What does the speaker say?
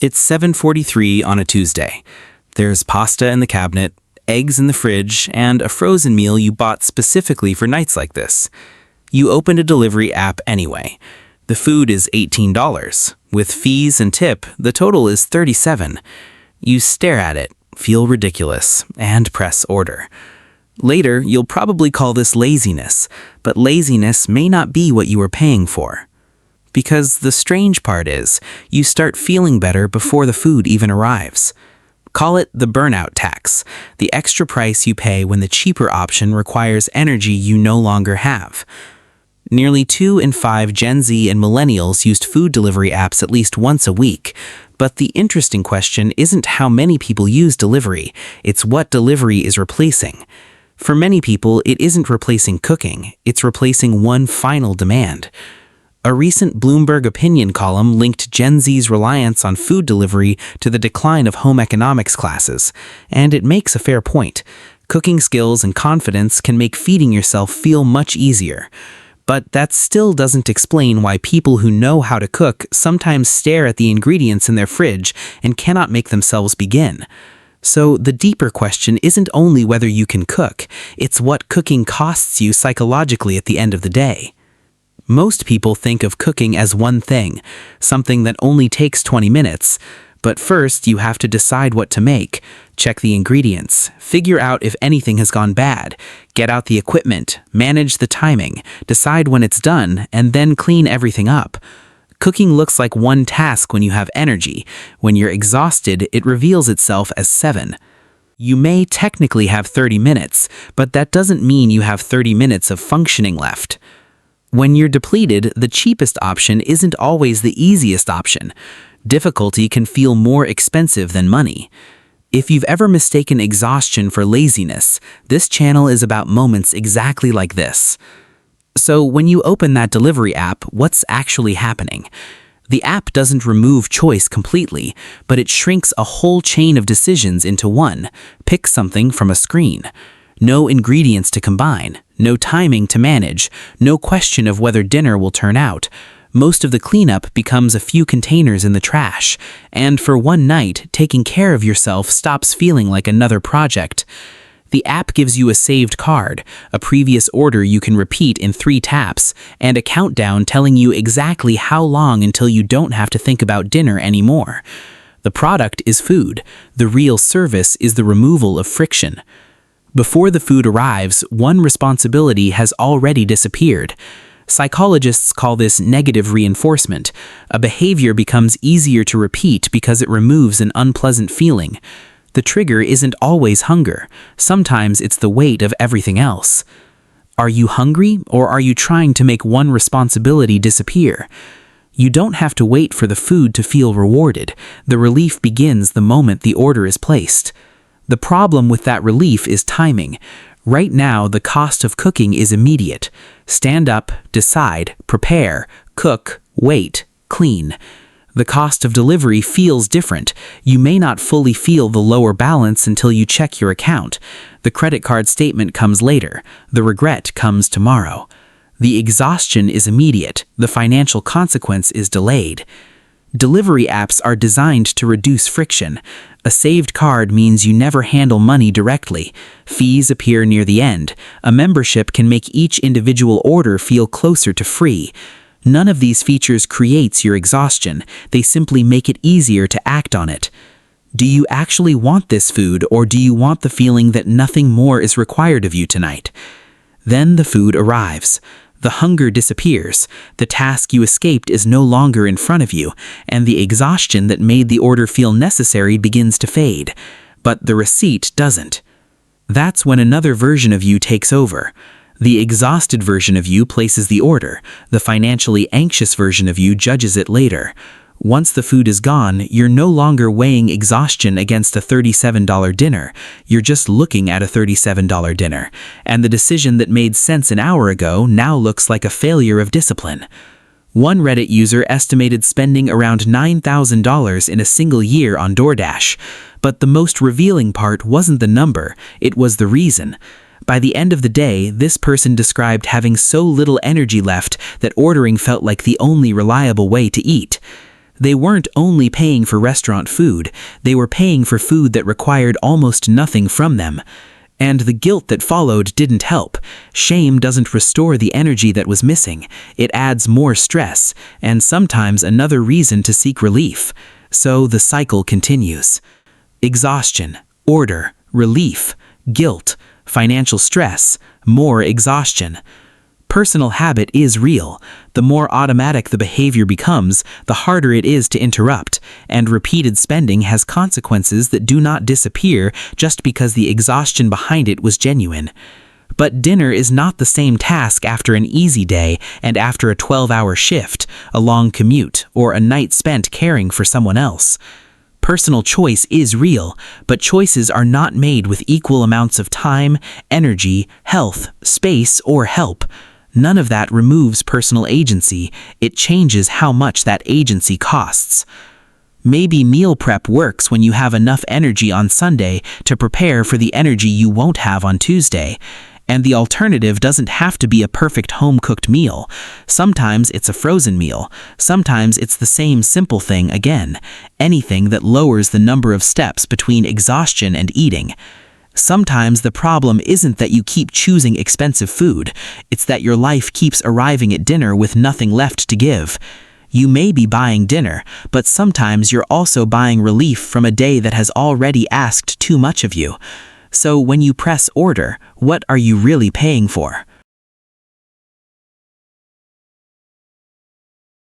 It's 7:43 on a Tuesday. There's pasta in the cabinet, eggs in the fridge, and a frozen meal you bought specifically for nights like this. You opened a delivery app anyway. The food is $18. With fees and tip, the total is $37. You stare at it, feel ridiculous, and press order. Later, you'll probably call this laziness, but laziness may not be what you were paying for. Because the strange part is, you start feeling better before the food even arrives. Call it the burnout tax, the extra price you pay when the cheaper option requires energy you no longer have. Nearly 2 in 5 Gen Z and millennials used food delivery apps at least once a week, but the interesting question isn't how many people use delivery, it's what delivery is replacing. For many people, it isn't replacing cooking, it's replacing one final demand. A recent Bloomberg opinion column linked Gen Z's reliance on food delivery to the decline of home economics classes, and it makes a fair point. Cooking skills and confidence can make feeding yourself feel much easier. But that still doesn't explain why people who know how to cook sometimes stare at the ingredients in their fridge and cannot make themselves begin. So the deeper question isn't only whether you can cook, it's what cooking costs you psychologically at the end of the day. Most people think of cooking as one thing, something that only takes 20 minutes. But first, you have to decide what to make, check the ingredients, figure out if anything has gone bad, get out the equipment, manage the timing, decide when it's done, and then clean everything up. Cooking looks like one task when you have energy. When you're exhausted, it reveals itself as 7. You may technically have 30 minutes, but that doesn't mean you have 30 minutes of functioning left. When you're depleted, the cheapest option isn't always the easiest option. Difficulty can feel more expensive than money. If you've ever mistaken exhaustion for laziness, this channel is about moments exactly like this. So when you open that delivery app, what's actually happening? The app doesn't remove choice completely, but it shrinks a whole chain of decisions into one. Pick something from a screen. No ingredients to combine, no timing to manage, no question of whether dinner will turn out. Most of the cleanup becomes a few containers in the trash, and for one night, taking care of yourself stops feeling like another project. The app gives you a saved card, a previous order you can repeat in 3 taps, and a countdown telling you exactly how long until you don't have to think about dinner anymore. The product is food. The real service is the removal of friction. Before the food arrives, one responsibility has already disappeared. Psychologists call this negative reinforcement. A behavior becomes easier to repeat because it removes an unpleasant feeling. The trigger isn't always hunger. Sometimes it's the weight of everything else. Are you hungry, or are you trying to make one responsibility disappear? You don't have to wait for the food to feel rewarded. The relief begins the moment the order is placed. The problem with that relief is timing. Right now, the cost of cooking is immediate. Stand up, decide, prepare, cook, wait, clean. The cost of delivery feels different. You may not fully feel the lower balance until you check your account. The credit card statement comes later. The regret comes tomorrow. The exhaustion is immediate. The financial consequence is delayed. Delivery apps are designed to reduce friction. A saved card means you never handle money directly. Fees appear near the end. A membership can make each individual order feel closer to free. None of these features creates your exhaustion. They simply make it easier to act on it. Do you actually want this food, or do you want the feeling that nothing more is required of you tonight? Then the food arrives. The hunger disappears, the task you escaped is no longer in front of you, and the exhaustion that made the order feel necessary begins to fade. But the receipt doesn't. That's when another version of you takes over. The exhausted version of you places the order. The financially anxious version of you judges it later. Once the food is gone, you're no longer weighing exhaustion against a $37 dinner. You're just looking at a $37 dinner. And the decision that made sense an hour ago now looks like a failure of discipline. One Reddit user estimated spending around $9,000 in a single year on DoorDash. But the most revealing part wasn't the number, it was the reason. By the end of the day, this person described having so little energy left that ordering felt like the only reliable way to eat. They weren't only paying for restaurant food, they were paying for food that required almost nothing from them. And the guilt that followed didn't help. Shame doesn't restore the energy that was missing. It adds more stress, and sometimes another reason to seek relief. So the cycle continues. Exhaustion, order, relief, guilt, financial stress, more exhaustion. Personal habit is real. The more automatic the behavior becomes, the harder it is to interrupt, and repeated spending has consequences that do not disappear just because the exhaustion behind it was genuine. But dinner is not the same task after an easy day and after a 12-hour shift, a long commute, or a night spent caring for someone else. Personal choice is real, but choices are not made with equal amounts of time, energy, health, space, or help. None of that removes personal agency. It changes how much that agency costs. Maybe meal prep works when you have enough energy on Sunday to prepare for the energy you won't have on Tuesday. And the alternative doesn't have to be a perfect home-cooked meal. Sometimes it's a frozen meal. Sometimes it's the same simple thing again. Anything that lowers the number of steps between exhaustion and eating. Sometimes the problem isn't that you keep choosing expensive food. It's that your life keeps arriving at dinner with nothing left to give. You may be buying dinner, but sometimes you're also buying relief from a day that has already asked too much of you. So when you press order, what are you really paying for?